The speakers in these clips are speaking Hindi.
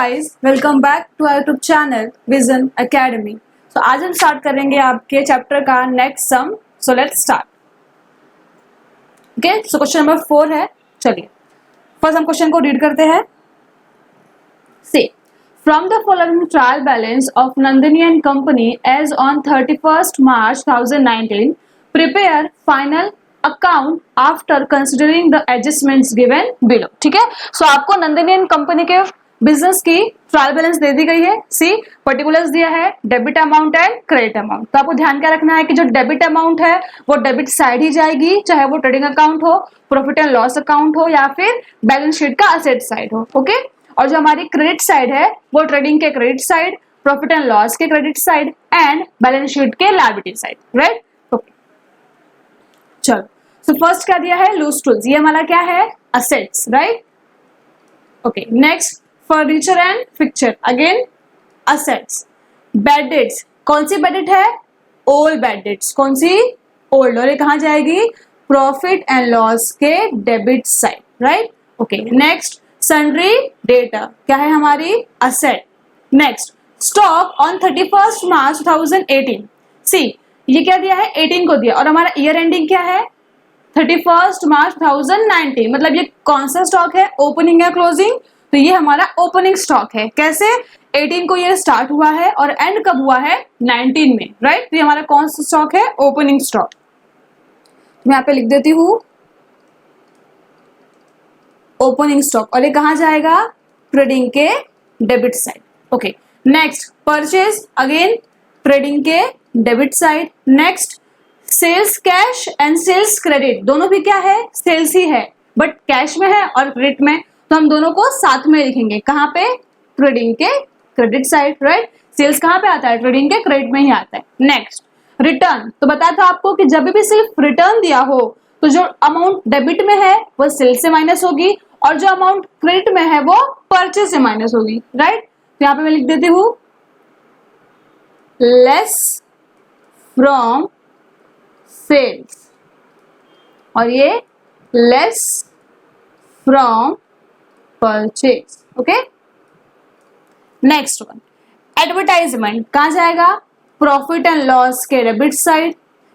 Guys, welcome back to our YouTube channel Vision Academy. तो आज हम स्टार्ट करेंगे आपके चैप्टर का next sum. So let's start. Okay, so question number 4 है। चलिए फर्स्ट हम क्वेश्चन को रीड करते हैं। से from the following trial balance of Nandini and company as on 31st March 2019 prepare final account after considering the adjustments given below. ठीक है, सो आपको नंदिनी एंड कंपनी के बिजनेस की ट्रायल बैलेंस दे दी गई है। सी पर्टिकुलर्स दिया है debit amount and credit amount. तो आपको ध्यान क्या रखना है कि जो डेबिट अमाउंट है वो डेबिट साइड ही जाएगी, चाहे वो ट्रेडिंग अकाउंट हो, प्रॉफिट एंड लॉस अकाउंट हो या फिर बैलेंस शीट का असेट साइड हो। ओके, और जो हमारी क्रेडिट साइड है वो ट्रेडिंग के credit side, profit and loss के credit side and balance sheet के लायबिलिटी साइड। राइट, ओके चलो। सो फर्स्ट क्या दिया है, लूज टूल्स, ये हमारा क्या है, assets. Right, okay. Next furniture and fixture, again assets. Bad debts, कौन सी बैड डेट है, ओल्ड बैड डेट्स। कौन सी, ओल्ड, और ये कहां जाएगी, प्रॉफिट एंड लॉस के debit side. Right, okay. Next sundry डेटा, क्या है हमारी, asset. Next stock on 31st March 2018। See ये क्या दिया है, 18 को दिया, और हमारा ईयर एंडिंग क्या है, 31st March 2019। मतलब ये कौन सा स्टॉक है, ओपनिंग या क्लोजिंग, तो ये हमारा ओपनिंग स्टॉक है। कैसे, 18 को ये स्टार्ट हुआ है और एंड कब हुआ है, 19 में। राइट, तो ये हमारा कौन सा स्टॉक है, ओपनिंग स्टॉक। मैं यहाँ पे लिख देती हूँ ओपनिंग स्टॉक, और ये कहाँ जाएगा, ट्रेडिंग के debit side. Okay. Next purchase, again trading के debit side. Next sales cash and sales credit, दोनों भी क्या है, सेल्स ही है, बट कैश में है और क्रेडिट में, तो हम दोनों को साथ में लिखेंगे। कहाँ पे, ट्रेडिंग के क्रेडिट साइड। राइट, सेल्स कहाँ पे आता है, ट्रेडिंग के क्रेडिट में ही आता है। नेक्स्ट रिटर्न, तो बताया था आपको कि जब भी सिर्फ रिटर्न दिया हो तो जो अमाउंट डेबिट में है वो सेल्स से माइनस होगी और जो अमाउंट क्रेडिट में है वो परचेज से माइनस होगी। राइट, तो यहाँ पे मैं लिख देती हूँ लेस फ्रॉम सेल्स, और ये less from purchase. Okay. Next one advertisement, कहां जाएगा, प्रॉफिट एंड लॉस के debit side.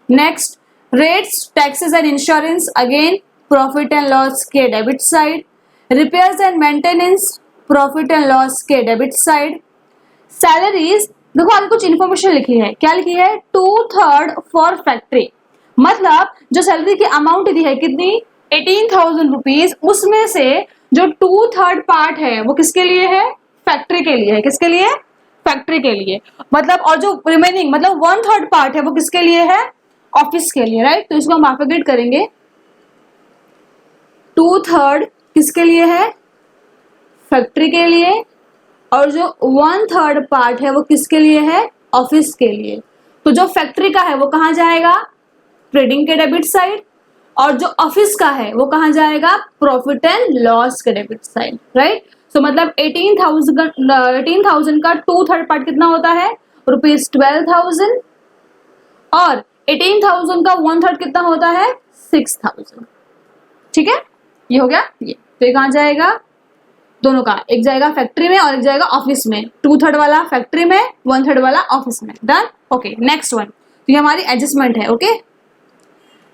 Next rates taxes and insurance, again profit and loss के debit side. Repairs and maintenance, profit and loss के डेबिट साइड। सैलरीज, देखो आगे कुछ इंफॉर्मेशन लिखी है, क्या लिखी है, 2/3 फॉर फैक्ट्री। मतलब जो सैलरी की अमाउंट दी है कितनी, 18,000 रुपीज, उसमें से जो 2/3 पार्ट है वो किसके लिए है, फैक्ट्री के लिए है। किसके लिए, फैक्ट्री के लिए। मतलब और जो रिमेनिंग मतलब 1/3 पार्ट है वो किसके लिए है, ऑफिस के लिए। राइट, तो इसको हम एफिगेट करेंगे, 2/3 किसके लिए है, फैक्ट्री के लिए, और जो 1/3 पार्ट है वो किसके लिए है, ऑफिस के लिए। तो जो फैक्ट्री का है वो कहाँ जाएगा, ट्रेडिंग के डेबिट साइड, और जो ऑफिस का है वो कहाँ जाएगा, प्रॉफिट एंड लॉस के डेबिट साइड। राइट, सो मतलब 18,000 का 2/3 पार्ट कितना होता है, ₹12,000, और 18,000 का 1/3 कितना होता है, 6,000। ठीक है, ये हो गया ये। तो ये कहाँ जाएगा, दोनों का, एक जाएगा फैक्ट्री में और एक जाएगा ऑफिस में। 2/3 वाला फैक्ट्री में, 1/3 वाला ऑफिस में। डन। ओके, नेक्स्ट वन, तो ये हमारी एडजस्टमेंट है। ओके,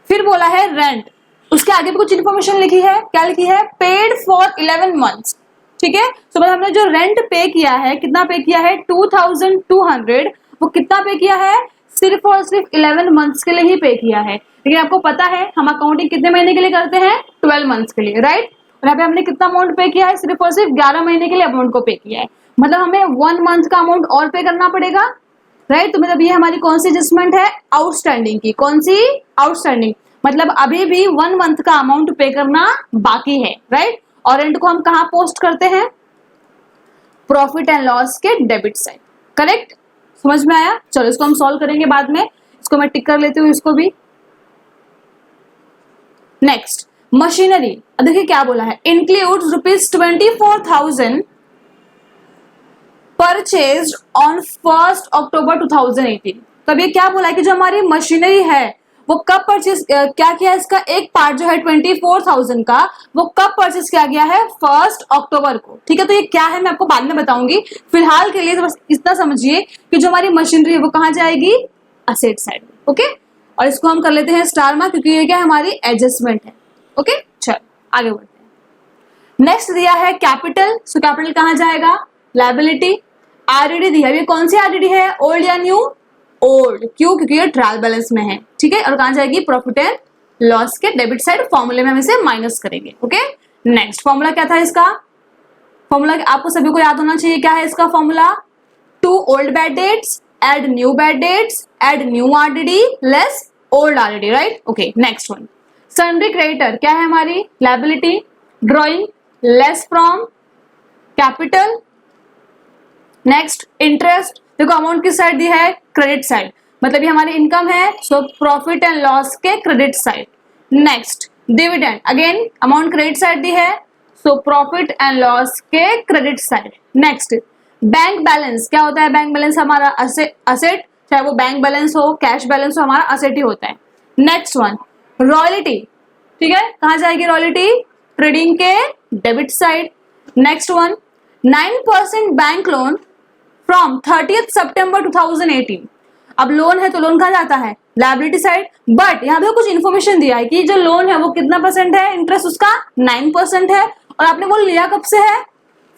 फिर बोला है रेंट, उसके आगे भी कुछ इन्फॉर्मेशन लिखी है, क्या लिखी है, पेड फॉर 11 months। ठीक है, तो मतलब हमने जो रेंट पे किया है, कितना पे किया है, 2,200, वो कितना पे किया है, सिर्फ और सिर्फ 11 months के लिए ही पे किया है। लेकिन आपको पता है हम अकाउंटिंग कितने महीने के लिए करते हैं, 12 months के लिए। राइट, और यहाँ पे हमने कितना अमाउंट पे किया है, सिर्फ और सिर्फ 11 महीने के लिए अमाउंट को पे किया है। मतलब हमें 1 month का अमाउंट और पे करना पड़ेगा। राइट, तो मतलब ये हमारी कौन सी एडजस्टमेंट है, आउटस्टैंडिंग की। कौन सी, आउटस्टैंडिंग, मतलब अभी भी 1 month का अमाउंट पे करना बाकी है। राइट, और रेंट को हम कहाँ पोस्ट करते हैं, प्रॉफिट एंड लॉस के डेबिट साइड। करेक्ट, समझ में आया। चलो इसको हम सॉल्व करेंगे बाद में, इसको मैं टिक कर लेती हूँ, इसको भी। नेक्स्ट मशीनरी, देखिए क्या बोला है, includes ₹24,000 purchased on 1st October 2018। तो अब ये क्या बोला है कि जो हमारी मशीनरी है वो कब परचेज क्या किया, इसका एक पार्ट जो है 24,000 का वो कब परचेज किया गया है, 1 अक्टूबर को। ठीक है, तो ये क्या है मैं आपको बाद में बताऊंगी, फिलहाल के लिए तो बस इतना समझिए कि जो हमारी मशीनरी है वो कहाँ जाएगी, असेट साइड में। ओके, और इसको हम कर लेते हैं स्टार मार्क क्योंकि ये क्या हमारी एडजस्टमेंट है। ओके, चलो आगे बढ़ते हैं। नेक्स्ट दिया है कैपिटल, सो कैपिटल कहाँ जाएगा, लायबिलिटी। आरडीडी दी है, ये कौन सी आरडीडी है, ओल्ड या न्यू, ओल्ड, क्यों, क्योंकि ये ट्रायल बैलेंस में है। ठीक है, और कहाँ जाएगी, प्रॉफिट एंड लॉस के डेबिट साइड, फॉर्मूले में हम इसे माइनस करेंगे। ओके, नेक्स्ट फॉर्मूला क्या था इसका, फॉर्मूला आपको सभी को याद होना चाहिए, क्या है इसका formula, 2 old bad debts add new bad debts add new RDD less old RDD, right. Okay, next one, sundry creditor क्या है हमारी, liability, drawing less from capital. Next interest, देखो अमाउंट किस साइड दी है, क्रेडिट साइड, मतलब ये हमारी इनकम है, सो प्रॉफिट एंड लॉस के credit side. Next dividend, again amount credit side दी है, सो प्रॉफिट एंड लॉस के credit side. Next bank balance, क्या होता है, बैंक बैलेंस हमारा असेट, चाहे वो बैंक बैलेंस हो कैश बैलेंस हो, हमारा असेट ही होता है। नेक्स्ट वन रॉयल्टी, ठीक है, कहाँ जाएगी रॉयल्टी, ट्रेडिंग के debit side. Next one 9% bank loan from 30th सितंबर 2018, अब लोन है तो लोन कहाँ जाता है, लायबिलिटी साइड, बट यहाँ पे कुछ इन्फॉर्मेशन दिया है कि जो लोन है वो कितना परसेंट है, इंटरेस्ट उसका 9% है, और आपने वो लिया कब से है,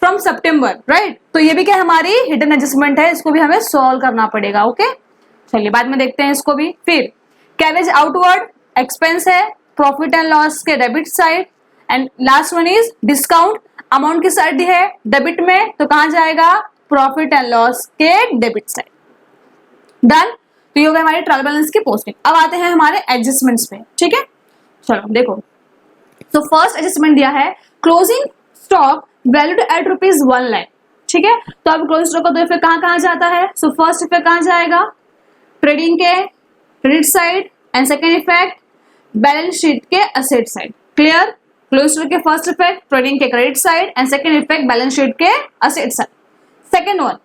फ्रॉम सितंबर, राइट। तो ये भी क्या हमारी हिडन एडजस्टमेंट है, इसको भी हमें सॉल्व करना पड़ेगा। ओके, चलिए बाद में देखते हैं इसको भी। फिर कैरेज आउटवर्ड एक्सपेंस है, प्रॉफिट एंड लॉस के debit side. And last one is discount, amount की साइड है डेबिट में, तो कहाँ जाएगा, प्रॉफिट एंड लॉस के डेबिट साइड। डन, तो ये हो गया हमारे ट्रायल बैलेंस की पोस्टिंग। अब आते हैं हमारे एडजस्टमेंट्स पे। ठीक है, चलो देखो, तो फर्स्ट एडजस्टमेंट दिया है closing stock valued at ₹1 lakh. ठीक है, तो अब क्लोजिंग स्टॉक का दो इफेक्ट कहाँ कहाँ जाता है, सो फर्स्ट इफेक्ट कहाँ जाएगा, ट्रेडिंग के credit side, and second effect balance sheet के asset side. Clear, closing stock के फर्स्ट इफेक्ट ट्रेडिंग के credit side and second effect balance sheet के asset side. Second one,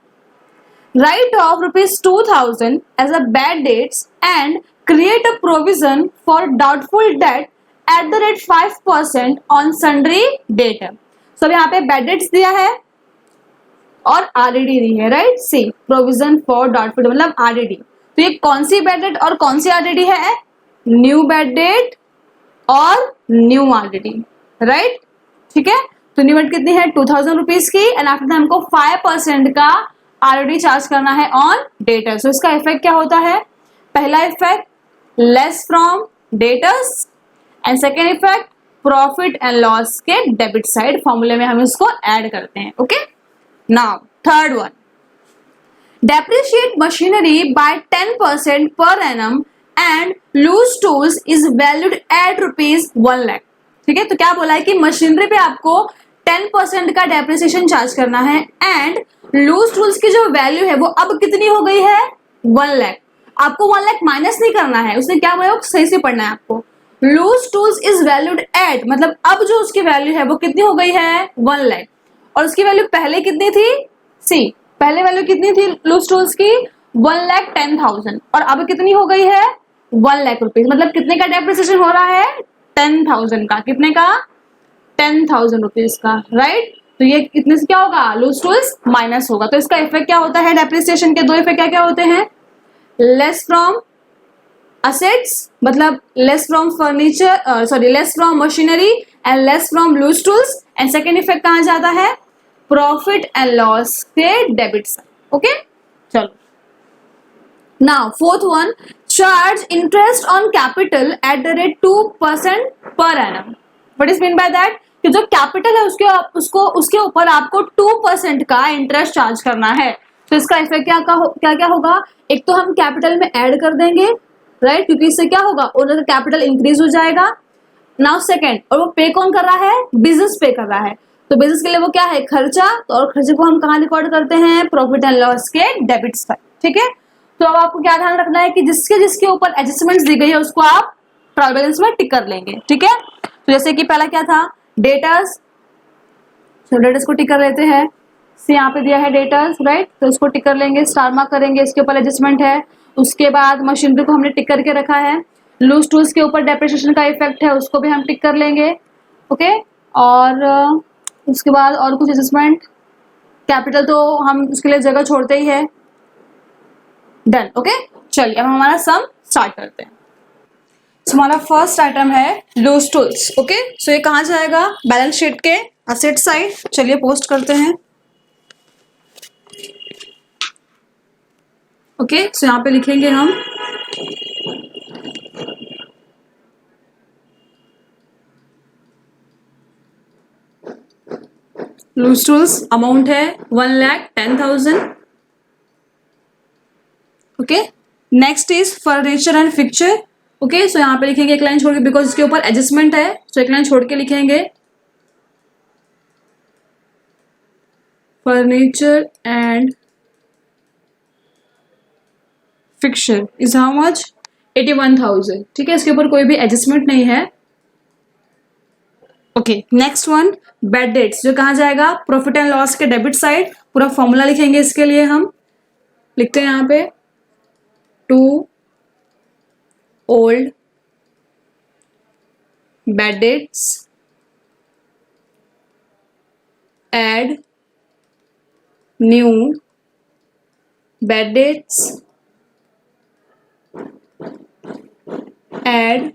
write off ₹2,000 as a bad dates and create a provision for doubtful debt at the rate 5% on sundry debtor. So यहाँ पे bad debts दिया है और RDD दी है, right. See provision for doubtful मतलब RDD, तो ये कौन सी bad debt और कौन सी RDD है, न्यू bad debt और न्यू RDD, राइट। ठीक है, तो न्यू bad कितनी है, 2,000 रुपीज की, एंड आफ्टर हमको 5% का RDD चार्ज करना है ऑन डेटर्स। तो इसका इफेक्ट क्या होता है, पहला effect less from debtors and second effect profit and loss के डेबिट साइड, फॉर्मूले में हम इसको ऐड करते हैं। Okay, now third one, depreciate machinery by 10% per annum and loose tools is valued at ₹1 lakh. ठीक है, तो क्या बोला है कि मशीनरी पे आपको 10% का डेप्रिसिएशन चार्ज करना है, एंड लूज टूल्स की जो वैल्यू है वो अब कितनी हो गई है, 1 लाख। आपको 1 लाख माइनस नहीं करना है, उसने क्या बोला सही से पढ़ना है आपको। Loose tools is valued at, मतलब अब जो उसकी वैल्यू है वो कितनी हो गई है, 1 लाख, और उसकी वैल्यू पहले कितनी थी, सी पहले वैल्यू कितनी थी लूज टूल्स की, 1,10,000, और अब कितनी हो गई है, 1 लाख रुपीज। मतलब कितने का डेप्रिसिएशन हो रहा है, 10,000 का, कितने का, 10,000 रुपीज का, राइट। तो ये कितने से क्या होगा, लूज टूल्स माइनस होगा। तो इसका इफेक्ट क्या होता है, डेप्रिसिएशन के दो इफेक्ट क्या क्या होते हैं, लेस फ्रॉम असेट्स, मतलब less from furniture, sorry less from machinery and less from loose tools, and second effect कहाँ जाता है, प्रॉफिट एंड लॉस के डेबिट साइड। ओके, चलो now fourth one, charge interest on capital at the rate 2% per annum. What is mean by that, कि जो कैपिटल है उसके ऊपर आपको 2% का इंटरेस्ट चार्ज करना है। तो इसका इफेक्ट क्या होगा, एक तो हम कैपिटल में ऐड कर देंगे, राइट, क्योंकि इससे क्या होगा, ओनर का कैपिटल इंक्रीज हो जाएगा। नाउ सेकंड, और वो पे कौन कर रहा है, बिजनेस पे कर रहा है, तो बिजनेस के लिए वो क्या है, खर्चा, तो और खर्चे को हम कहाँ रिकॉर्ड करते हैं, प्रॉफिट एंड लॉस के डेबिट साइड। ठीक है, तो अब आपको क्या ध्यान रखना है कि जिसके ऊपर एडजस्टमेंट्स दी गई है उसको आप ट्रायल बैलेंस में टिक कर लेंगे। ठीक है, तो जैसे कि पहला क्या था, डेटर्स, तो डेटर्स को टिक कर लेते हैं, सी यहाँ पे दिया है डेटर्स, राइट, तो इसको टिक कर लेंगे, स्टार मार्क करेंगे, इसके ऊपर एडजस्टमेंट है। उसके बाद मशीनरी को हमने टिक करके रखा है। लूज टूल्स के ऊपर डेप्रिसिएशन का इफेक्ट है, उसको भी हम टिक कर लेंगे। ओके, और उसके बाद और कुछ एडजस्टमेंट, कैपिटल तो हम उसके लिए जगह छोड़ते ही है। डन। ओके, चलिए अब हमारा सम स्टार्ट करते हैं। तो हमारा फर्स्ट आइटम है लूज टूल्स। ओके, सो ये कहाँ जाएगा? बैलेंस शीट के असेट साइड। चलिए पोस्ट करते हैं। ओके, सो यहाँ पे लिखेंगे हम लूज टूल्स, अमाउंट है 1,10,000। Okay, next is furniture and fixture. Okay, so यहाँ पे लिखेंगे एक लाइन छोड़ के, बिकॉज इसके ऊपर एडजस्टमेंट है, सो एक लाइन छोड़ के लिखेंगे furniture and fixture is how much? 81,000। ठीक है, इसके ऊपर कोई भी एडजस्टमेंट नहीं है। Okay, next one bad debts, जो कहाँ जाएगा? प्रॉफिट एंड लॉस के डेबिट साइड। पूरा फॉर्मूला लिखेंगे इसके लिए, हम लिखते हैं यहाँ पे to old bad debts add new bad debts add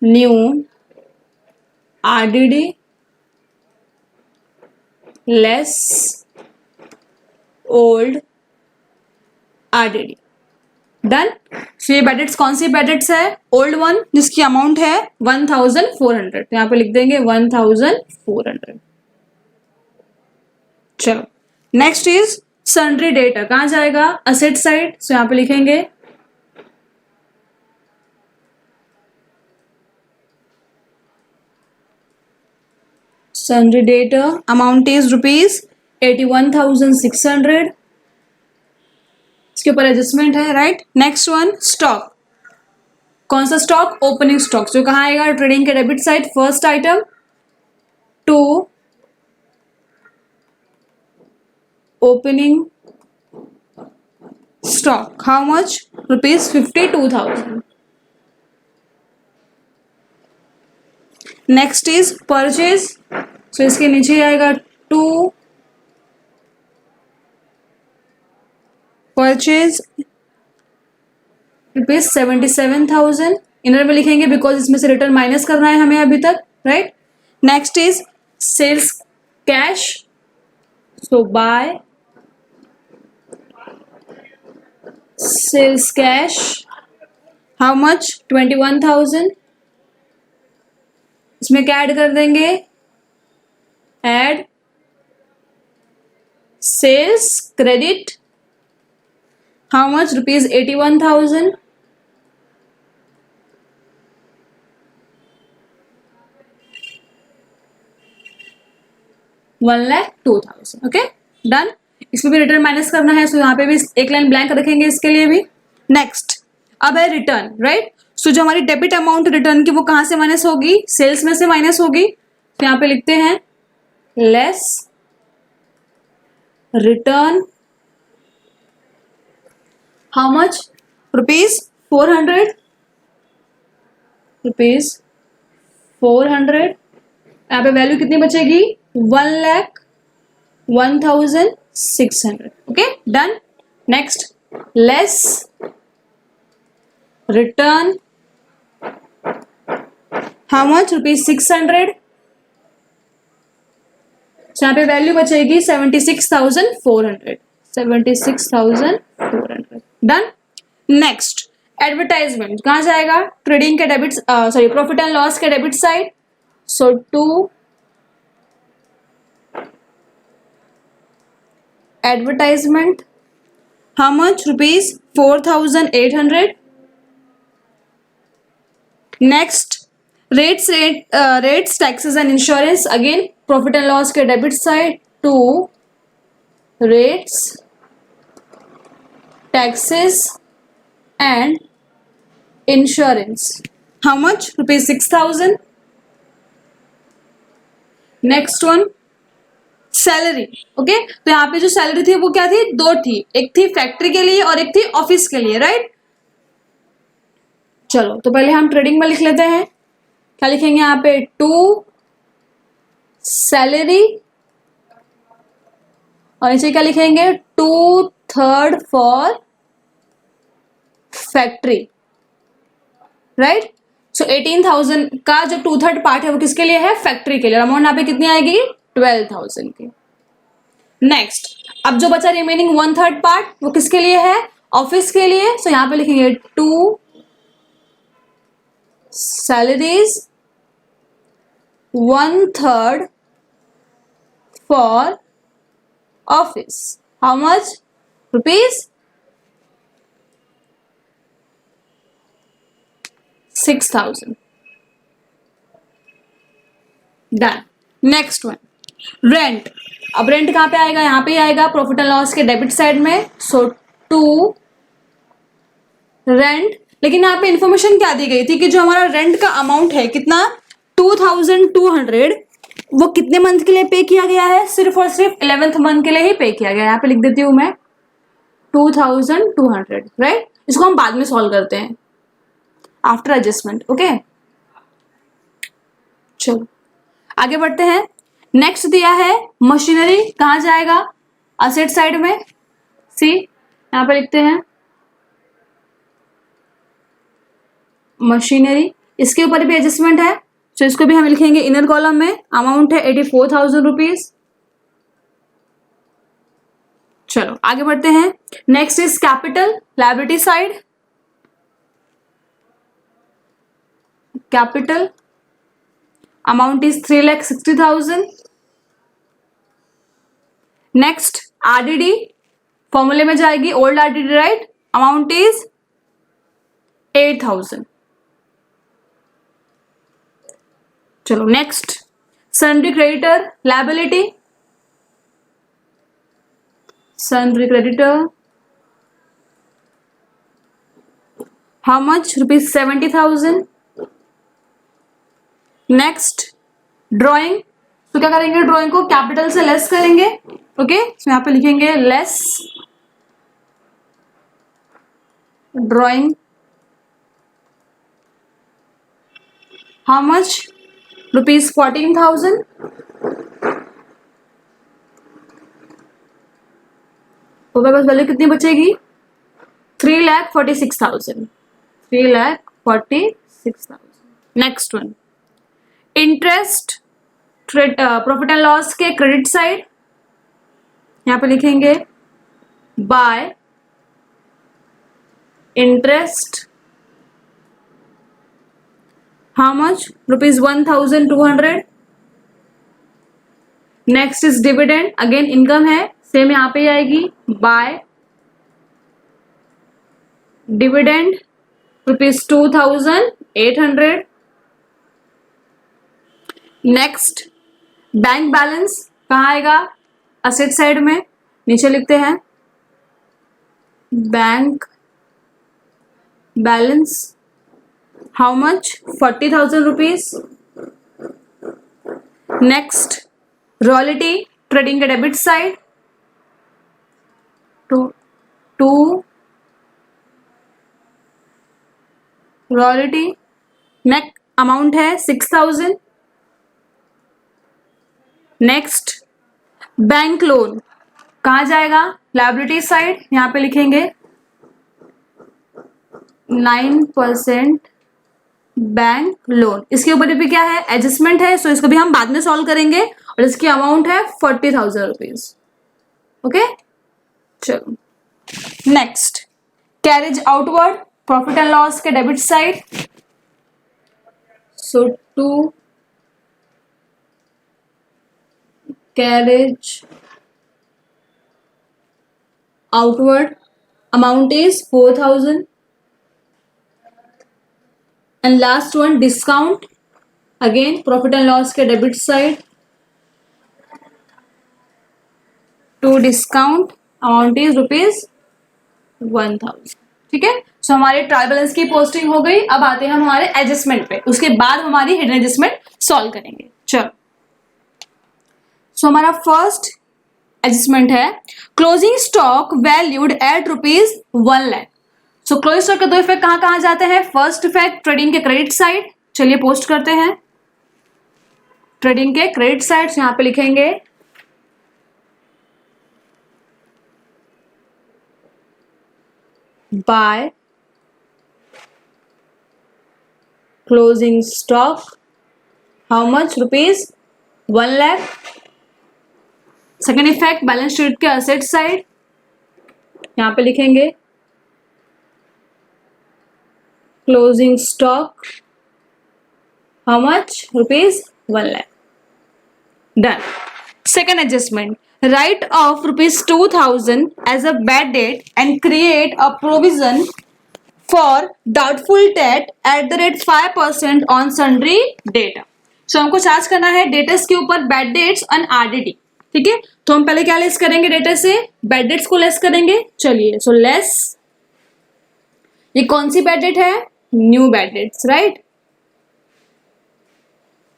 new RDD less old RDD। Done. So ये बैड डेट्स कौन सी बैड डेट्स है? ओल्ड वन, जिसकी अमाउंट है 1,400। यहाँ पे लिख देंगे 1,400। चलो, नेक्स्ट इज सन्ड्री डेटर, कहाँ जाएगा? Asset side. सो यहाँ पे लिखेंगे sundry debtor, amount is rupees 81,600। इसके ऊपर एडजस्टमेंट है, राइट। नेक्स्ट वन स्टॉक, कौन सा स्टॉक? ओपनिंग स्टॉक, जो कहाँ आएगा? ट्रेडिंग के debit side. First item to opening stock, how much? Rupees 52,000। Next is purchase, so इसके नीचे आएगा टू परचेज रुपीज 77,000। इनर में लिखेंगे बिकॉज इसमें से रिटर्न माइनस करना है हमें अभी तक, right. Next is sales cash, so by sales cash, how much? 21,000। इसमें क्या ऐड कर देंगे? Add sales credit, how much? Rupees 81,000। $1,02,000। Okay, done. इसमें भी रिटर्न माइनस करना है, सो यहाँ पे भी एक लाइन ब्लैंक रखेंगे इसके लिए भी। नेक्स्ट अब है रिटर्न, राइट। सो जो हमारी डेबिट अमाउंट रिटर्न की वो कहाँ से माइनस होगी? सेल्स में से माइनस होगी। तो यहाँ पे लिखते हैं less return, how much? Rupees 400। Rupees 400। यहाँ पे वैल्यू कितनी बचेगी? 1,01,600। Okay, done. Next less return, how much? Rupees 600। यहाँ पे वैल्यू बचेगी 76,400। 76,400। डन। नेक्स्ट एडवर्टाइजमेंट, कहाँ जाएगा? ट्रेडिंग के debit, sorry profit and loss के debit side. So to advertisement, how much? Rupees 4,800। Next rates, taxes and insurance, again profit and loss के debit side. To rates, taxes and insurance, how much? Rupees 6,000। Next one salary. Okay, तो यहाँ पे जो सैलरी थी वो क्या थी? दो थी, एक थी फैक्ट्री के लिए और एक थी ऑफिस के लिए, राइट। चलो तो पहले हम ट्रेडिंग में लिख लेते हैं। क्या लिखेंगे यहाँ पे? टू सैलरी, और नीचे क्या लिखेंगे? 2/3 फॉर फैक्ट्री, राइट। सो 18,000 का जो 2/3 पार्ट है वो किसके लिए है? फैक्ट्री के लिए। अमाउंट यहाँ पे कितनी आएगी? 12,000 की। नेक्स्ट, अब जो बचा रिमेनिंग 1/3 पार्ट वो किसके लिए है? ऑफिस के लिए। सो यहाँ पे लिखेंगे 2 salaries 1/3 for office. How much? Rupees 6,000। Done. Next one, rent. अब रेंट कहां पे आएगा? यहां पे ही आएगा, प्रॉफिट एंड लॉस के डेबिट साइड में। सो टू रेंट, लेकिन यहाँ पे इंफॉर्मेशन क्या दी गई थी कि जो हमारा रेंट का अमाउंट है कितना? 2,200, वो कितने मंथ के लिए पे किया गया है? सिर्फ और सिर्फ 11th मंथ के लिए ही पे किया गया है। यहाँ पे लिख देती हूं मैं 2,200, राइट। इसको हम बाद में सॉल्व करते हैं आफ्टर एडजस्टमेंट, ओके। चलो आगे बढ़ते हैं। नेक्स्ट दिया है मशीनरी, कहां जाएगा? असेट साइड में। सी यहां पे लिखते हैं मशीनरी, इसके ऊपर भी एडजस्टमेंट है, तो इसको भी हम लिखेंगे इनर कॉलम में। अमाउंट है 84,000 रुपीज। चलो आगे बढ़ते हैं। Next is capital, liability side. Capital amount is 3,60,000। Next RDD, फॉर्मूले में जाएगी old RDD, right. Amount is 8,000। चलो next, sundry creditor liability. Sundry creditor how much? Rupees 70,000। Next drawing, तो क्या करेंगे? ड्रॉइंग को कैपिटल से लेस करेंगे, ओके। तो यहां पे लिखेंगे less drawing. How much? Rupees 14,000। तो बस वैल्यू कितनी बचेगी? 3,46,000। 3,46,000। Next one, interest, profit and loss के क्रेडिट साइड। यहां पे लिखेंगे by interest. How much? Rupees 1,200। Next is dividend, again income है, सेम यहां पे आएगी by dividend, rupees 2,800। Next bank balance, कहाँ आएगा? असेट साइड में। नीचे लिखते हैं bank balance. How much? 40,000 rupees. Next royalty, trading के debit side. To royalty, next amount है 6,000। नेक्स्ट बैंक लोन, कहाँ जाएगा? Liability side. यहां पे लिखेंगे 9% बैंक लोन। इसके ऊपर भी क्या है? एडजस्टमेंट है, सो इसको भी हम बाद में सॉल्व करेंगे। और इसकी अमाउंट है 40,000 रुपीज, ओके। चलो next, carriage outward, profit and loss के debit side. So to carriage outward, amount is 4,000. And last one, discount, again profit and loss के debit side. To discount amount is rupees 1,000. ठीक है। सो हमारे ट्रायल बैलेंस की पोस्टिंग हो गई। अब आते हैं हम हमारे एडजस्टमेंट पे, उसके बाद हमारी हिडन एडजस्टमेंट सॉल्व करेंगे। चलो, सो हमारा फर्स्ट एडजस्टमेंट है closing stock valued at rupees 1 lakh. So closing stock के दो इफेक्ट कहाँ कहाँ जाते हैं? फर्स्ट इफेक्ट ट्रेडिंग के क्रेडिट साइड, चलिए पोस्ट करते हैं। ट्रेडिंग के क्रेडिट साइड यहां पे लिखेंगे by closing stock how much? Rupees 1 lakh. Second effect balance sheet के असेट साइड, यहां पे लिखेंगे closing stock how much? Rupees 1 lakh. Done. Second adjustment, right of rupees 2000 as a bad debt and create a provision for doubtful debt at the rate 5% on sundry डेटा। सो हमको चार्ज करना है डेटर्स के ऊपर बैड डेट्स ऑन आरडीडी, ठीक है। तो हम पहले क्या लेस करेंगे? डेटर से बैड डेट्स को लेस करेंगे। चलिए, सो लेस, ये कौन सी बैड डेट है? New bad dates, right.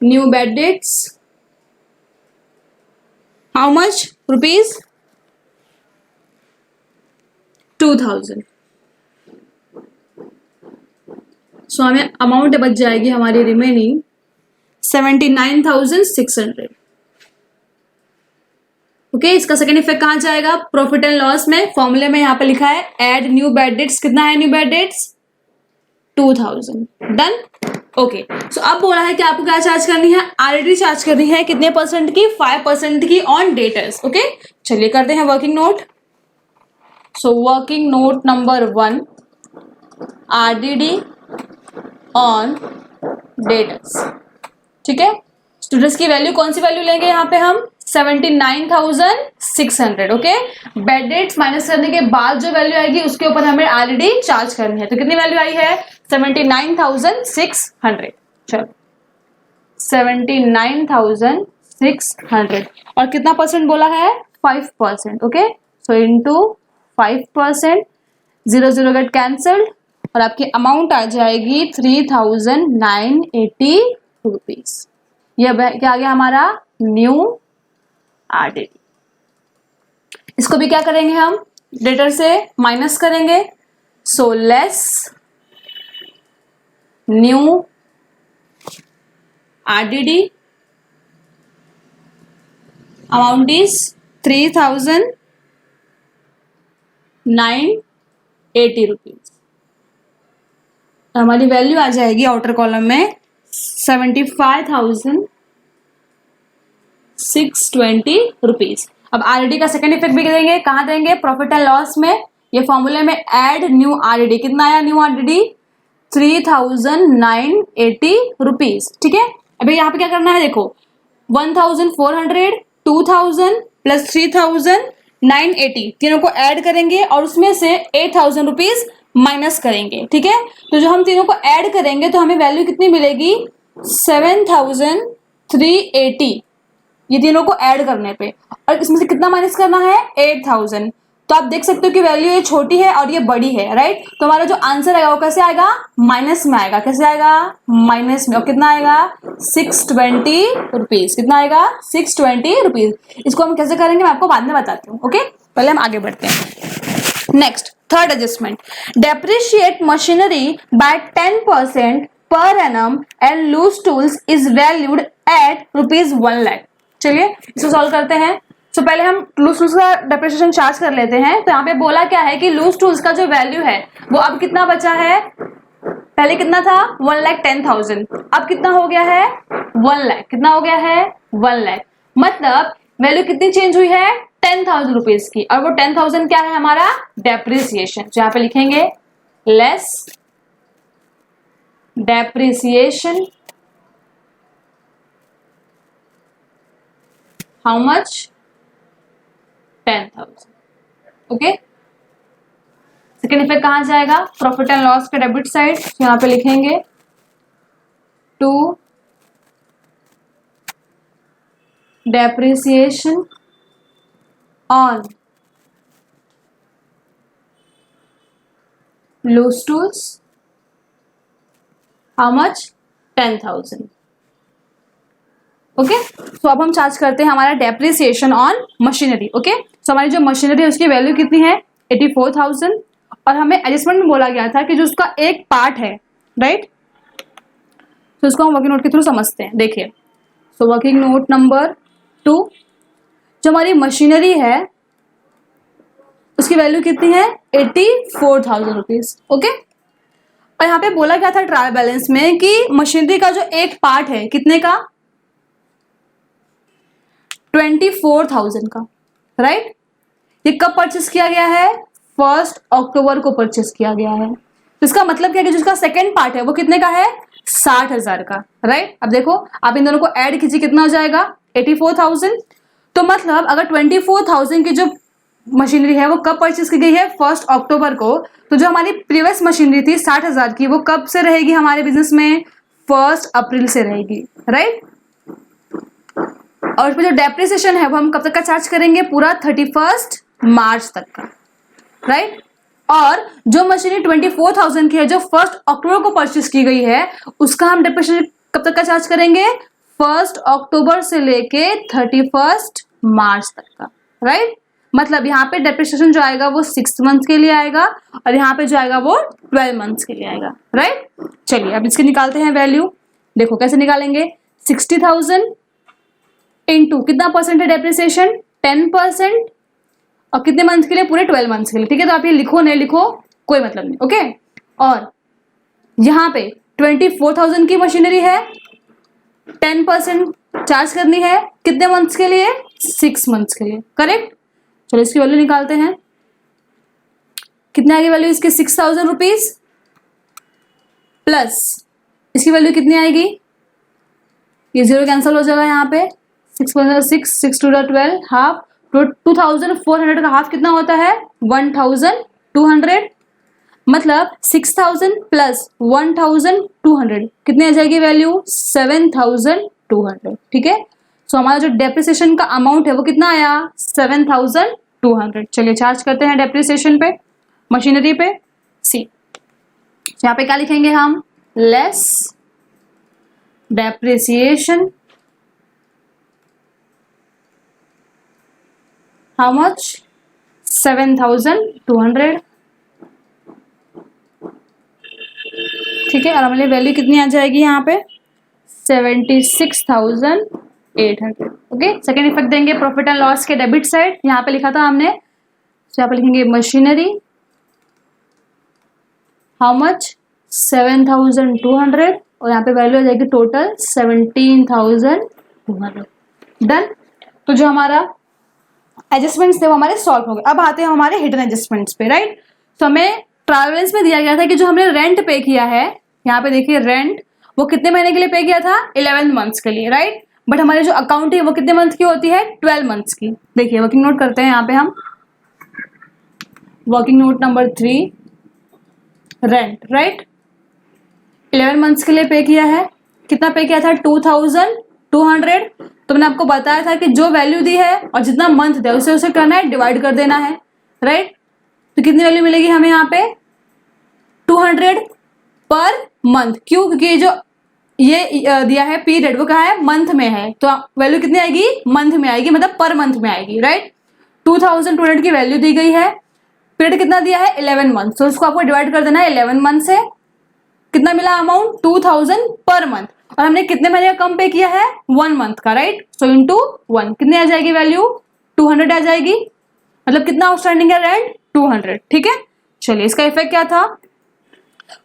New bad dates how much? Rupees 2000। सो हमें अमाउंट बच जाएगी हमारी रिमेनिंग 79,600। ओके, इसका सेकेंड इफेक्ट कहां जाएगा? प्रॉफिट एंड लॉस में। फॉर्मूले में यहां पे लिखा है एड न्यू बैड डेट्स। कितना है new bad debts? 2000। Done. Okay, so अब बोला है कि आपको क्या चार्ज करनी है? आरडीडी चार्ज करनी है। कितने परसेंट की? 5% की ऑन डेटर्स। ओके, चलिए करते हैं working note. So working note number 1, RDD on debtors, ठीक है। स्टूडेंट्स की वैल्यू कौन सी वैल्यू लेंगे यहाँ पे हम? 79,600। ओके, बैड डेट्स माइनस करने के बाद जो वैल्यू आएगी उसके ऊपर हमें आरडीडी चार्ज करनी है। तो कितनी वैल्यू आई है? 79,600। चलो, 79,600 और कितना परसेंट बोला है? 5%। Okay, so into 5%, 0 0 get cancelled और आपकी अमाउंट आ जाएगी 3,980 रुपीज। यह क्या आ गया हमारा? New RDD. इसको भी क्या करेंगे हम? डेटर से माइनस करेंगे। So less new RDD amount is 3,980 rupees. हमारी वैल्यू आ जाएगी आउटर कॉलम में 75,620 रुपीज। अब आरडीडी का सेकेंड इफेक्ट भी देंगे। कहाँ देंगे? प्रॉफिट एंड लॉस में। ये फॉर्मूले में ऐड न्यू आरडीडी। कितना आया न्यू आरडीडी? 3,980 रुपीज, ठीक है। अभी यहाँ पे क्या करना है? देखो, 1,400, 2,000 प्लस 3,980 तीनों को ऐड करेंगे और उसमें से 8,000 रुपीज माइनस करेंगे, ठीक है। तो जो हम तीनों को ऐड करेंगे तो हमें वैल्यू कितनी मिलेगी? 7,380। ये तीनों को ऐड करने पे, और इसमें से कितना माइनस करना है? 8,000। तो आप देख सकते हो कि वैल्यू ये छोटी है और ये बड़ी है, राइट। तो हमारा जो आंसर आएगा वो कैसे आएगा? माइनस में आएगा। कैसे आएगा? माइनस में। और कितना आएगा? 620 रुपीज। कितना आएगा? 620 रुपीज। इसको हम कैसे करेंगे मैं आपको बाद में बताती हूँ। ओके, पहले हम आगे बढ़ते हैं। Next, third adjustment, depreciate machinery by 10% per annum and loose tools is valued at rupees 1 lakh. चलिए इसको सॉल्व करते हैं। तो पहले हम लूज टूल्स का डेप्रिसिएशन चार्ज कर लेते हैं। तो यहाँ पे बोला क्या है कि लूज टूल्स का जो वैल्यू है वो अब कितना बचा है? पहले कितना था? 1,10,000। अब कितना हो गया है? 1 लाख। कितना हो गया है? 1 लाख। मतलब वैल्यू कितनी चेंज हुई है? 10,000 रुपीज की। और वो 10,000 क्या है हमारा? डेप्रिसिएशन। तो यहाँ पे लिखेंगे less depreciation how much? 10,000। Okay, second effect कहां जाएगा? प्रॉफिट एंड लॉस के डेबिट साइड। यहां पे लिखेंगे to depreciation on loose tools how much? 10,000। Okay, तो अब हम चार्ज करते हैं हमारा depreciation on machinery. Okay, so हमारी जो मशीनरी है उसकी वैल्यू कितनी है? 84,000 और हमें एडजस्टमेंट में बोला गया था कि जो उसका एक पार्ट है, राइट, तो उसको हम वर्किंग नोट के थ्रू समझते हैं। देखिए, सो वर्किंग नोट नंबर 2, जो हमारी मशीनरी है उसकी वैल्यू कितनी है, 84,000 रुपीज। ओके, और यहाँ पे बोला गया था ट्रायल बैलेंस में कि मशीनरी का जो एक पार्ट है कितने का, 24,000 का, राइट। ये कब परचेस किया गया है, 1 अक्टूबर को परचेस किया गया है। तो इसका मतलब क्या है कि जिसका सेकेंड पार्ट है वो कितने का है, 60,000 का, राइट। अब देखो, आप इन दोनों को ऐड कीजिए, कितना हो जाएगा, 84,000। तो मतलब अगर 24,000 की जो मशीनरी है वो कब परचेस की गई है, 1 अक्टूबर को, तो जो हमारी प्रीवियस मशीनरी थी 60,000 की, वो कब से रहेगी हमारे बिजनेस में, 1 अप्रैल से रहेगी, राइट। और इसमें जो डेप्रिसिएशन है वो हम कब तक का चार्ज करेंगे, पूरा 31 मार्च तक का, राइट। और जो मशीनरी 24,000 की है जो 1 अक्टूबर को परचेस की गई है, उसका हम डेप्रिसिएशन कब तक का चार्ज करेंगे, 1 अक्टूबर से लेके 31 मार्च तक का, राइट। मतलब यहाँ पे डेप्रिसिएशन जो आएगा वो 6 मंथ्स के लिए आएगा और यहाँ पे जो आएगा वो 12 मंथ्स के लिए आएगा, राइट। चलिए अब इसके निकालते हैं वैल्यू। देखो कैसे निकालेंगे, 60,000 इंटू कितना परसेंट है डेप्रिसिएशन, 10%, और कितने मंथ के लिए, पूरे 12 मंथ्स के लिए, ठीक है। तो आप ये लिखो नहीं लिखो कोई मतलब नहीं, ओके। और यहाँ पे 24,000 की मशीनरी है, 10% चार्ज करनी है, कितने मंथ्स के लिए, 6 मंथ्स के लिए, करेक्ट। चलो इसकी वैल्यू निकालते हैं, कितने आएगी वैल्यू इसकी, 6,000 रुपीज, प्लस इसकी वैल्यू कितनी आएगी, ये जीरो कैंसिल हो जाएगा यहाँ पे, 6 टू 12, हाफ, 2,400 का हाफ कितना होता है, 1,200, मतलब 6,000 प्लस 1,200 कितनी आ जाएगी वैल्यू, 7,200, ठीक है। सो हमारा जो डेप्रिसिएशन का अमाउंट है वो कितना आया, 7,200। चलिए चार्ज करते हैं डेप्रिसिएशन पे, मशीनरी पे, सी। यहाँ पे क्या लिखेंगे हम, लेस डेप्रिसिएशन, हाउ मच, 7,200, ठीक है। और हमारी वैल्यू कितनी आ जाएगी यहाँ पे, 76,800, ओके। सेकेंड इफेक्ट देंगे प्रॉफिट एंड लॉस के डेबिट साइड, यहाँ पे लिखा था हमने, तो यहाँ पे लिखेंगे मशीनरी, हाउ मच, 7,200, और यहाँ पे वैल्यू आ जाएगी टोटल 17,200, डन। तो जो हमारा एडजस्टमेंट्स थे वो हमारे सॉल्व हो गए। अब आते हैं हमारे हिडन एडजस्टमेंट्स पे, राइट। तो हमें ट्रैवल्स में दिया गया था कि जो हमने रेंट पे किया है, यहाँ पे देखिए रेंट, वो कितने महीने के लिए पे किया था, 11 मंथ्स के लिए, राइट। बट हमारी जो अकाउंट है वो कितने मंथ की होती है, 12 मंथ्स की। देखिए वर्किंग नोट करते हैं यहाँ पे हम, working note number 3, rent, right, 11 months के लिए पे किया है, कितना पे किया था, 2,200। तो मैंने आपको बताया था कि जो वैल्यू दी है और जितना मंथ दिया उसे उसे करना है, डिवाइड कर देना है, राइट। तो कितनी वैल्यू मिलेगी हमें यहाँ पे, 200 पर मंथ, क्यों, क्योंकि जो ये दिया है पीरियड वो क्या है, मंथ में है, तो वैल्यू कितनी आएगी, मंथ में आएगी, मतलब पर मंथ में आएगी, राइट। 2,200 की वैल्यू दी गई है, पीरियड कितना दिया है, 11 मंथ, तो उसको आपको डिवाइड कर देना है 11 मंथ से, कितना मिला अमाउंट, 2,000 पर मंथ। और हमने कितने महीने का कम पे किया है, 1 मंथ का, राइट। सो इनटू 1 कितनी आ जाएगी वैल्यू, 200 आ जाएगी, मतलब कितना आउटस्टैंडिंग है रेंट, 200, ठीक है। चलिए इसका इफेक्ट क्या था,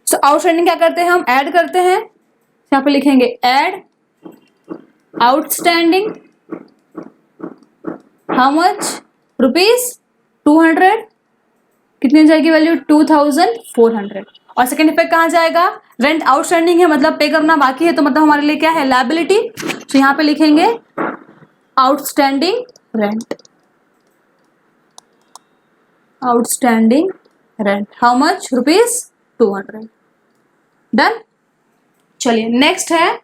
सो आउटस्टैंडिंग क्या करते हैं हम, ऐड करते हैं, यहाँ पे लिखेंगे add outstanding, how much, rupees 200, कितनी हो जाएगी वैल्यू, 2,400। और सेकेंड इफेक्ट कहाँ जाएगा, रेंट आउटस्टैंडिंग है मतलब पे करना बाकी है, तो मतलब हमारे लिए क्या है, लायबिलिटी। तो यहाँ पे लिखेंगे outstanding rent, outstanding rent, how much, rupees 200, done. चलिए नेक्स्ट है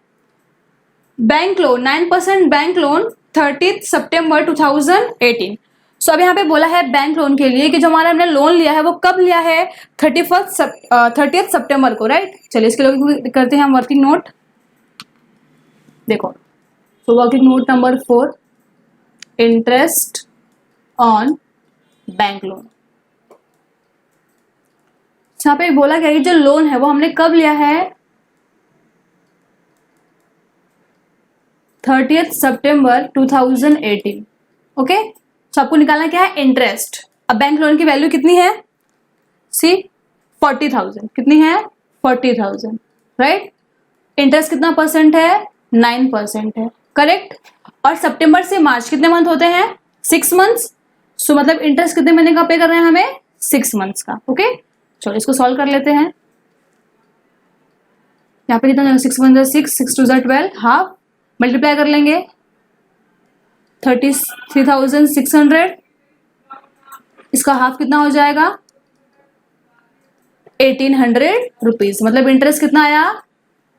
बैंक लोन, 9% बैंक लोन 30 सितंबर 2018। सो अब यहाँ पे बोला है बैंक लोन के लिए कि जो हमारा हमने लोन लिया है वो कब लिया है, 30 सितंबर को, राइट। चलिए इसके लिए करते हैं हम वर्किंग नोट। देखो तो working note number 4, interest on bank loan. यहाँ पे बोला गया कि जो लोन है वो हमने कब लिया है, 30 सितंबर 2018। ओके, तो आपको निकालना क्या है, इंटरेस्ट। अब बैंक लोन की वैल्यू कितनी है, सी 40,000, कितनी है 40,000, राइट। इंटरेस्ट कितना परसेंट है, 9% है, करेक्ट। और सितंबर से मार्च कितने मंथ होते हैं, 6 मंथ्स। सो मतलब इंटरेस्ट कितने महीने का पे करना है हमें, 6 मंथ्स का। ओके, चलो इसको सॉल्व कर लेते हैं। यहाँ पे कितना, 6 1 6, 6 2 12, हाफ मल्टीप्लाई कर लेंगे 33,600, इसका हाफ कितना हो जाएगा 1800 रुपीज। मतलब इंटरेस्ट कितना आया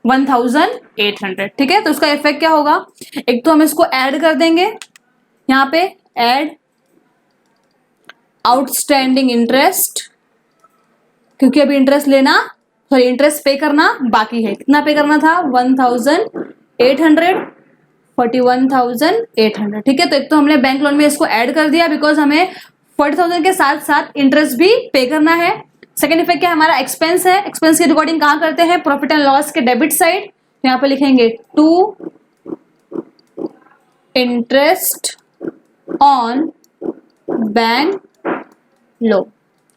1800। ठीक है, तो उसका इफेक्ट क्या होगा, एक तो हम इसको ऐड कर देंगे यहाँ पे, ऐड आउटस्टैंडिंग इंटरेस्ट, क्योंकि अभी इंटरेस्ट लेना, सॉरी इंटरेस्ट पे करना बाकी है। कितना पे करना था 1800, 41,800। ठीक है, तो एक तो हमने बैंक लोन में इसको ऐड कर दिया बिकॉज हमें 40,000 के साथ साथ इंटरेस्ट भी पे करना है। सेकेंड इफेक्ट क्या, हमारा एक्सपेंस है। एक्सपेंस की रिकॉर्डिंग कहाँ करते हैं, प्रॉफिट एंड लॉस के डेबिट साइड। तो यहाँ पे लिखेंगे to interest on bank loan,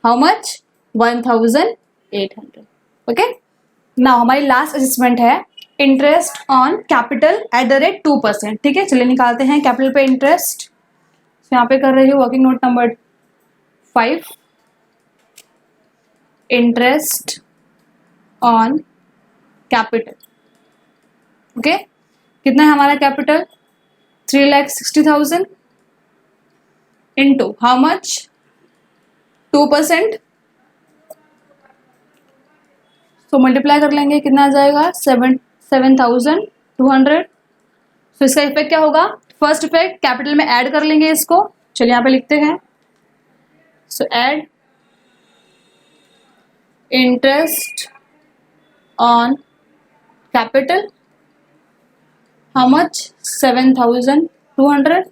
how much 1,800। Okay, now हमारी लास्ट असेसमेंट है interest on capital at the rate 2%। ठीक है, चलिए निकालते हैं कैपिटल पे इंटरेस्ट। यहाँ पे कर रही हूँ working note number 5, interest on capital. Okay, कितना है हमारा कैपिटल 3,60,000 इंटू हाउ मच 2%। तो मल्टीप्लाई कर लेंगे, कितना आ जाएगा 7,200। तो इसका इफेक्ट क्या होगा, फर्स्ट इफेक्ट कैपिटल में ऐड कर लेंगे इसको। चलिए यहाँ पे लिखते हैं, so add interest on capital, how much 7,200।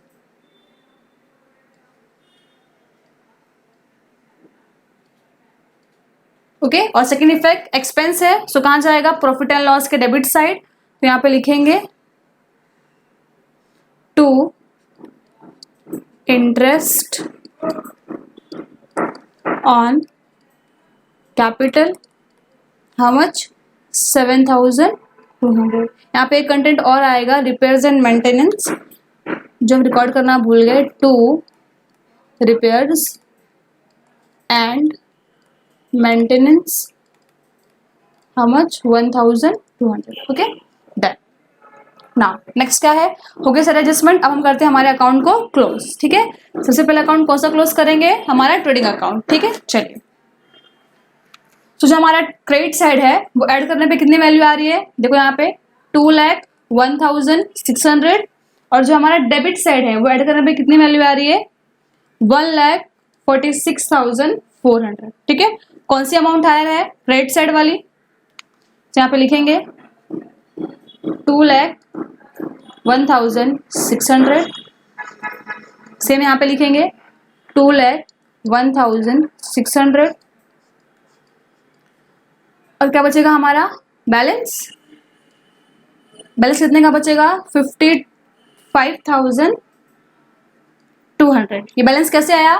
Okay, और सेकेंड इफेक्ट एक्सपेंस है, सो कहां जाएगा, प्रॉफिट एंड लॉस के डेबिट साइड। तो यहां पे लिखेंगे to interest on capital, how much 7,200। यहाँ पे एक कंटेंट और आएगा, रिपेयर्स एंड मेंटेनेंस, जो हम रिकॉर्ड करना भूल गए, to repairs and maintenance, how much 1,200। Okay, done. Now next क्या है, हो गया सारे एडजस्टमेंट। अब हम करते हैं हमारे अकाउंट को क्लोज। ठीक है, सबसे पहले अकाउंट कौन सा क्लोज करेंगे, हमारा ट्रेडिंग अकाउंट। ठीक है, चलिए। तो जो हमारा क्रेडिट साइड है वो ऐड करने पे कितनी वैल्यू आ रही है, देखो यहाँ पे 2,01,600। और जो हमारा डेबिट साइड है वो ऐड करने पे कितनी वैल्यू आ रही है 1,46,400। ठीक है, कौन सी अमाउंट आ रहा है, क्रेडिट साइड वाली। तो यहाँ पे लिखेंगे 2,01,600। सेम यहाँ पे लिखेंगे 2,01,600। और क्या बचेगा हमारा बैलेंस, बैलेंस कितने का बचेगा 55,200। ये बैलेंस कैसे आया,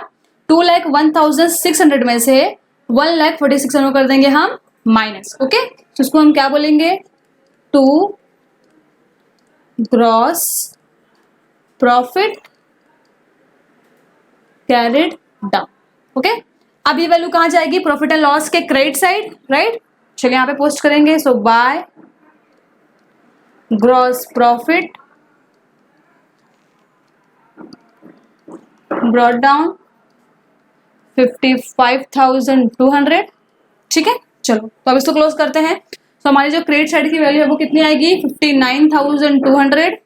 2,01,600 में से 1,46,000 कर देंगे हम माइनस। ओके, तो इसको हम क्या बोलेंगे, to gross profit carried down. Okay, अब ये वैल्यू कहां जाएगी, प्रॉफिट एंड लॉस के क्रेडिट साइड, राइट। चलिए यहाँ पे पोस्ट करेंगे, so by gross profit brought down 55,200। ठीक है, चलो तो अब इसको क्लोज करते हैं। तो हमारी जो क्रेडिट साइड की वैल्यू है वो कितनी आएगी 59,200।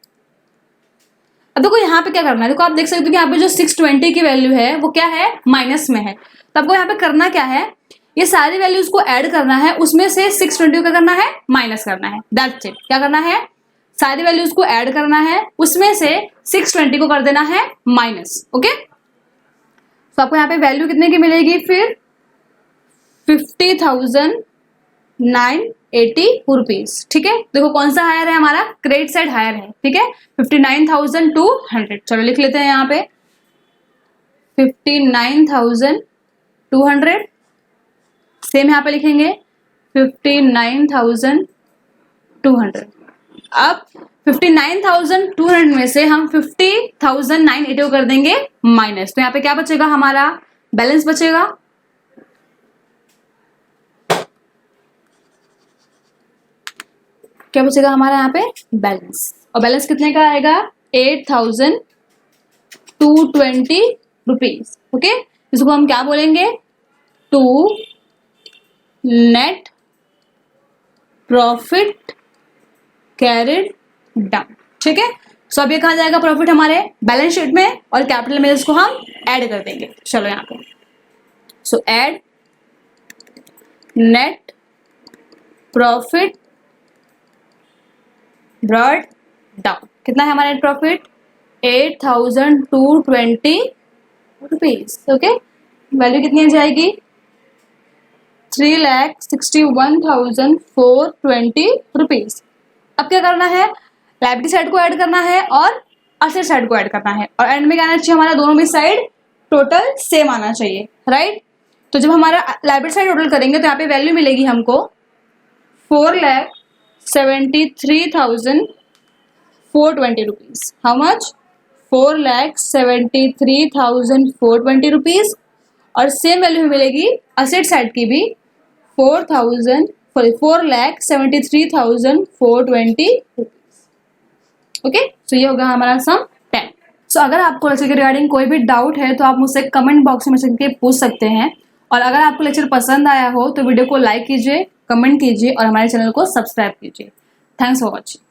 अब देखो यहाँ पे क्या करना है, देखो आप देख सकते हो कि यहाँ पे जो 620 की वैल्यू है वो क्या है, माइनस में है। तो आपको यहाँ पे करना क्या है, ये सारी वैल्यूज को ऐड करना है, उसमें से 620 का करना है माइनस करना है, दैट्स इट। क्या करना है, सारी वैल्यूज को ऐड करना है, उसमें से 620 को कर देना है माइनस। ओके, तो आपको यहाँ पे वैल्यू कितने की मिलेगी फिर 50,980 रुपीज। ठीक है, देखो कौन सा हायर है हमारा, क्रेडिट साइड हायर है। ठीक है, 59,200। चलो लिख लेते हैं यहाँ पे 59,200। सेम यहाँ पे लिखेंगे 59,200। अब 59,200 में से हम 50,980 कर देंगे माइनस, तो यहाँ पे क्या बचेगा हमारा, बैलेंस बचेगा। क्या बचेगा हमारा यहाँ पे, बैलेंस। और बैलेंस कितने का आएगा, 8,220 रुपीज। ओके, इसको हम क्या बोलेंगे, to net profit carried down. ठीक है, सो अब ये कहा जाएगा प्रॉफिट हमारे बैलेंस शीट में, और कैपिटल में इसको हम ऐड कर देंगे। चलो यहाँ पे, सो add net profit brought down. कितना है हमारा net profit, 8,220 rupees. Okay, value कितनी आ जाएगी, 3,61,420 रुपीज। अब क्या करना है, लायबिलिटी साइड को ऐड करना है और असेट साइड को ऐड करना है, और एंड में क्या आना चाहिए हमारा, दोनों में साइड टोटल सेम आना चाहिए, राइट। तो जब हमारा लायबिलिटी साइड टोटल करेंगे तो यहाँ पे वैल्यू मिलेगी हमको 4,73,420 रुपीज। How much, 4,73,420 rupees. और सेम वैल्यू मिलेगी असेट साइड की भी 4,73,420 रुपीज। ओके, सो ये होगा हमारा सम 10। सो अगर आपको लेक्चर के रिगार्डिंग कोई भी डाउट है तो आप मुझसे कमेंट बॉक्स में करके पूछ सकते हैं। और अगर आपको लेक्चर पसंद आया हो तो वीडियो को लाइक कीजिए, कमेंट कीजिए और हमारे चैनल को सब्सक्राइब कीजिए। Thanks for watching.